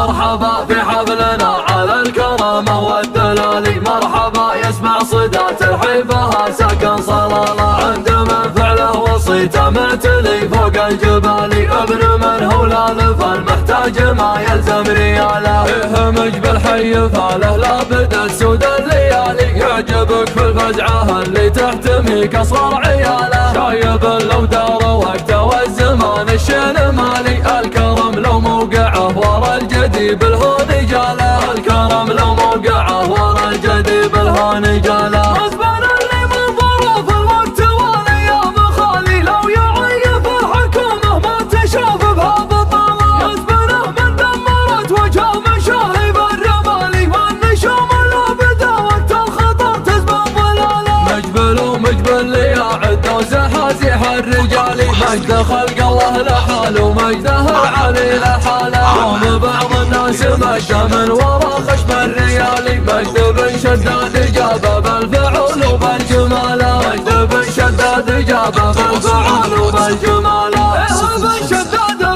مرحبا في حفلنا على الكرامة والدلالي، مرحبا يسمع صدات الحيفها ساكن صلالة، عند من فعله وصيته معتلي فوق الجبال، ابن من هو لالف المحتاج ما يلزم رياله، يهمج بالحي فاله لا بدت سود الليالي، يعجبك في الفزعة اللي تحتميك اصغر عياله، شايب لو دار وقته والزمان الشين مالي، الكرم لو موقعه ورا الجديب الهون جاله، الكرم لو موقعه ورا الجديب الهون جاله، حسبنا اللي منظره في الوقت والايام خالي، لو يعيف الحكومه ما تشاف بها بطاله، حسبنا من دمرت وجه مشاهب الرمالي، والنشوم اللي بدا وقت الخطر تسبب ضلاله، مجبل لي اعد وزحازيح الرجالي، مجد خلق الله لحاله ومجده العلي لحاله، يوم بعض الناس مشى من ورا خشم الريالي، مجد بن شداد جابه بالفعل وبالجمال، مجد بن شداد جابه بالفعل وبالجمال،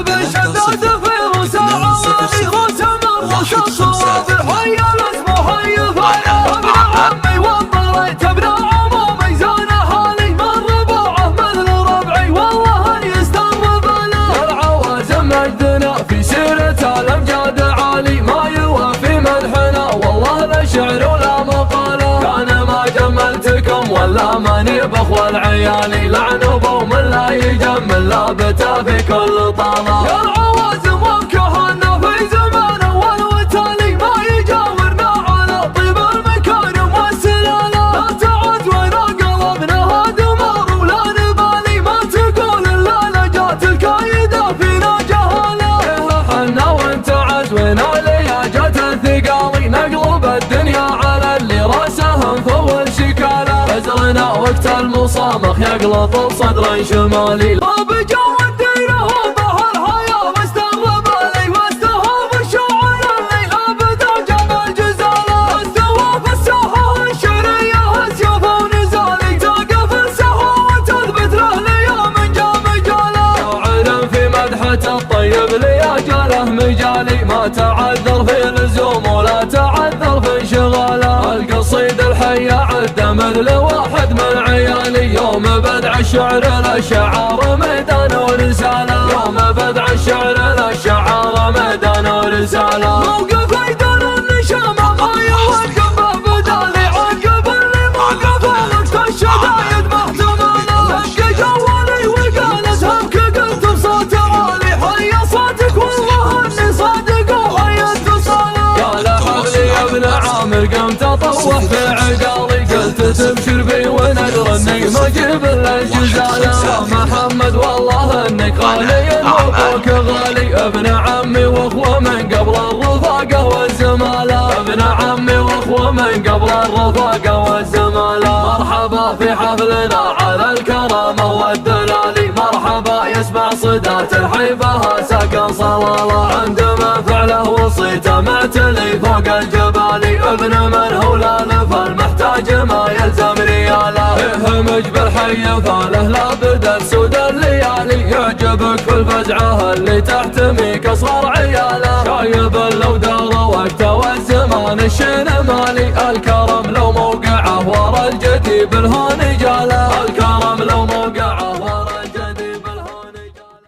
بن شداد في روس العوالي، روس من روس الصواب حي الاسم حي فايا، ابن عمي وانطريت ابن عمومي زان حالي، من رباعه مثل ربعي والله ان يستغرب له، العوازم مجدنا في سيرة الامجاد عالي، ما يوافي مدحنا والله لا شعر ولا مقاله، كان ما جملتكم ولا ماني بخوى العيالي، لعن ابو من لا يجمل لابته في كل طاله، يا العوازم وكهنا في زمانه والوتالي، ما يجاورنا على طيب المكارم والسلاله، لا تعد ولا قلبنا دمار ولا نبالي، ما تقول الا لجات الكايده فينا جهاله، حنا وانت عد ونا لياجات الثقالي، نقلب الدنيا على اللي راسهم فول شكاله، بزرنا وقت المصامخ يقلط بصدر شمالي، ما بجو الديره وضح الحياه واستغرب لي، واستهاب الشعر اللي ابدا جاب الجزاله، استوى في الساحه الشريه سيوف ونزالي، توقف الساحه وتثبت له ليوم جاء مجاله، شاعر في مدحه الطيب لياجاله مجالي، ما تعذر في لزوم ولا تعذر في انشغاله، القصيد الحي عد مثل واحد من عيالي، يوم بدع الشعر للشعار ميدان ورساله، يوم بدع الشعر للشعار ميدان ورساله، موقف ايضا النشامه ما يوقف بدالي، عقب اللي موقف وقت الشدايد محتمله، دق جوالي وقالت همك قلت بصوت عالي، حي صوتك والله اني صادق وحي اتصاله، قال حبلي يا ابن عامر قمت اطوح في عقالي، قلت تبشر بي ونقر اني ما اجيب الا الجزاله، محمد والله انك غالي وابوك غالي، ابن عمي واخوه من قبل الرفاقه والزماله، ابن عمي واخوه من قبل الرفاقه والزماله، مرحبا في حفلنا على الكرامه والدلالي، مرحبا يسمع صدات الحيفها ساكن صلاله، عند من فعله وصيته معتلي فوق الجبالي، ابن من هو لالف المحتاج ما يلزم رياله، يهمج بالحي فاله لا بدت سود الليالي، يعجبك في الفزعه اللي تحتميك اصغر عياله، شايب لو دار وقته والزمان الشين مالي، الكرم لو موقعه ورا الجديب الهون